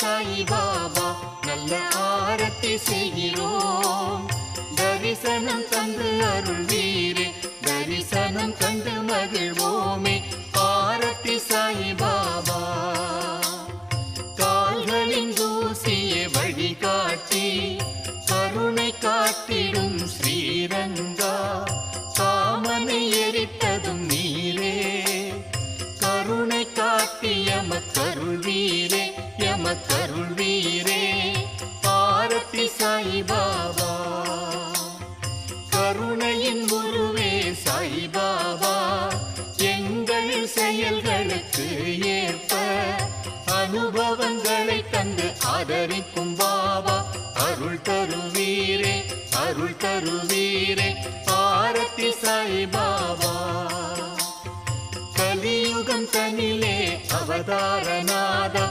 சாயி பாபா நல்ல ஆரத்தி செய்கிறோம். தரிசனம் தந்து அருள்வீரே, தரிசனம் கண்டு மகிழ்வோமே. ஆரத்தி சாயி பாபா. கால்களின் தூசியை வழிகாட்டி கருணை காட்டிடும் ஸ்ரீரங்கா, காமனை எரித்ததும் நீரே, கருணை காட்டி எமக்கருள்வீரே, எமக்கருள்வீரே. ஆரத்தி சாயி பாபா. கருணையின் குருவே சாயி பாபா, எங்கள் செயல்களுக்கு ஏற்ப அனுபவங்களை தந்து ஆதரிக்கும் பாபா. அருள் தருவீரே, அருள் தருவீரே. ஆரத்தி சாயி பாபா. கலியுகம் தனிலே அவதாரநாதா,